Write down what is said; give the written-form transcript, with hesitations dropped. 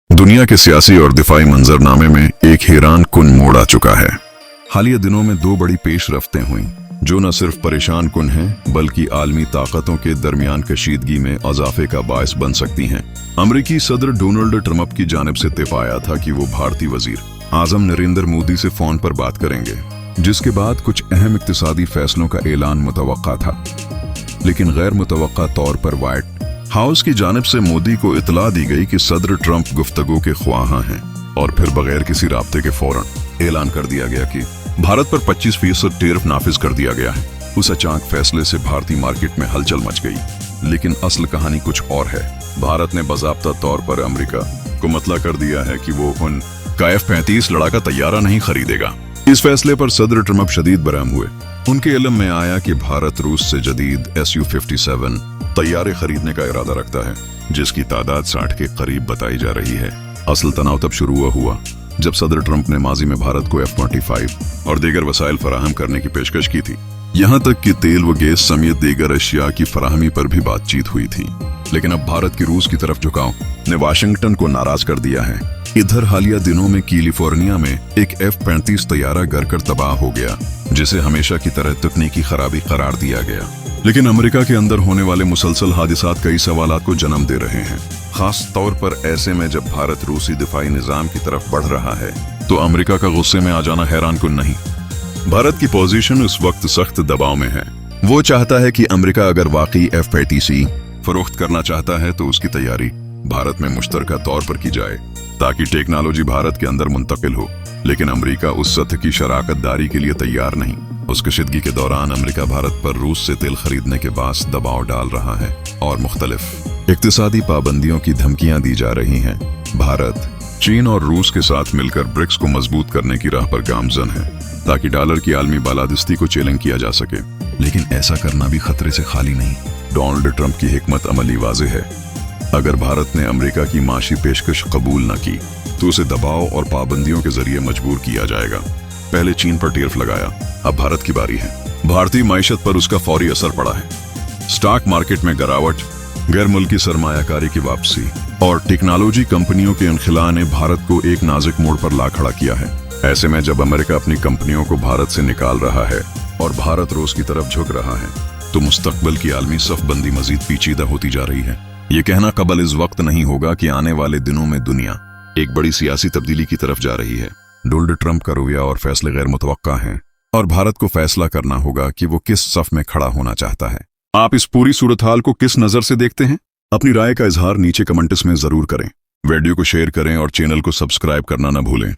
दुनिया के सियासी और दिफाई मंजरनामे में एक हैरान कुन मोड़ आ चुका है। हालिया दिनों में दो बड़ी पेशरफ्तें हुई जो न सिर्फ परेशान कुन हैं बल्कि आलमी ताकतों के दरमियान कशीदगी में इजाफे का बायस बन सकती हैं। अमरीकी सदर डोनाल्ड ट्रंप की जानिब से तय आया था कि वो भारतीय वजीर आजम नरेंद्र मोदी से फोन पर बात करेंगे, जिसके बाद कुछ अहम इक्तिसादी फैसलों का ऐलान मुतवक्का था। लेकिन गैर मुतवक्का तौर पर व्हाइट हाउस की जानिब से मोदी को इतला दी गई कि सदर ट्रंप गुफ्तगू के ख्वाहां हैं और फिर बगैर किसी राब्ते के फौरन ऐलान कर दिया गया कि भारत पर 25% टैरिफ नाफिज कर दिया गया है। उस अचानक फैसले से भारतीय मार्केट में हलचल मच गई। लेकिन असल कहानी कुछ और है। भारत ने बाज़ाब्ता तौर पर अमेरिका को मतला कर दिया है कि वो उन का F-35 लड़ाका तैयारा नहीं खरीदेगा। इस फैसले पर सदर ट्रंप शदीद बरहम हुए। उनके इल्म में आया कि भारत रूस से जदीद Su-57 तैयारे खरीदने का इरादा रखता है, जिसकी तादाद 60 के करीब बताई जा रही है। असल तनाव तब शुरू हुआ जब सदर ट्रंप ने माजी में भारत को F-25 और दीगर वसाइल फराहम करने की पेशकश की थी। यहाँ तक कि तेल व गैस समेत दीगर अशिया की फराहमी पर भी बातचीत हुई थी। लेकिन अब भारत की रूस की तरफ झुकाव ने वाशिंगटन को नाराज कर दिया है। इधर हालिया दिनों में कैलिफोर्निया में एक F-35 तैयारा गिरकर तबाह हो गया, जिसे हमेशा की तरह तकनीकी खराबी करार दिया गया। लेकिन अमेरिका के अंदर होने वाले मुसलसल हादिसात कई सवालात को जन्म दे रहे हैं, खास तौर पर ऐसे में जब भारत रूसी दिफाई निजाम की तरफ बढ़ रहा है तो अमेरिका का गुस्से में आ जाना हैरान कुन नहीं। भारत की पोजीशन उस वक्त सख्त दबाव में है। वो चाहता है कि अमेरिका अगर वाकई F-35 फरोख्त करना चाहता है तो उसकी तैयारी भारत में मुश्तरका तौर पर की जाए ताकि टेक्नोलॉजी भारत के अंदर मुंतकिल हो। लेकिन अमेरिका उस सतह की शराकत दारी के लिए तैयार नहीं। उस कशीदगी के दौरान अमेरिका भारत पर रूस से तेल खरीदने के बास दबाव डाल रहा है और मुख्तलिफ इक्तिसादी पाबंदियों की धमकियां दी जा रही हैं। भारत चीन और रूस के साथ मिलकर ब्रिक्स को मजबूत करने की राह पर गामजन है ताकि डॉलर की आलमी बालादस्ती को चैलेंज किया जा सके। लेकिन ऐसा करना भी खतरे से खाली नहीं। डोनाल्ड ट्रंप की हिकमत अमली वाज़ेह है। अगर भारत ने अमेरिका की माशी पेशकश कबूल न की तो उसे दबाव और पाबंदियों के जरिए मजबूर किया जाएगा। पहले चीन पर टैरिफ लगाया, अब भारत की बारी है। भारतीय माइशत पर उसका फौरी असर पड़ा है। स्टॉक मार्केट में गिरावट, गैर मुल्की सरमायाकारी की वापसी और टेक्नोलॉजी कंपनियों के इनखिला ने भारत को एक नाजुक मोड़ पर ला खड़ा किया है। ऐसे में जब अमेरिका अपनी कंपनियों को भारत से निकाल रहा है और भारत रूस की तरफ झुक रहा है तो मुस्तकबिल की आलमी सफबंदी मजीद पेचीदा होती जा रही है। ये कहना कबल इस वक्त नहीं होगा कि आने वाले दिनों में दुनिया एक बड़ी सियासी तब्दीली की तरफ जा रही है। डोनाल्ड ट्रंप का रवैया और फैसले गैर मुतवक्का हैं और भारत को फैसला करना होगा कि वो किस सफ में खड़ा होना चाहता है। आप इस पूरी सूरत हाल को किस नजर से देखते हैं? अपनी राय का इजहार नीचे कमेंट्स में जरूर करें। वीडियो को शेयर करें और चैनल को सब्सक्राइब करना न भूलें।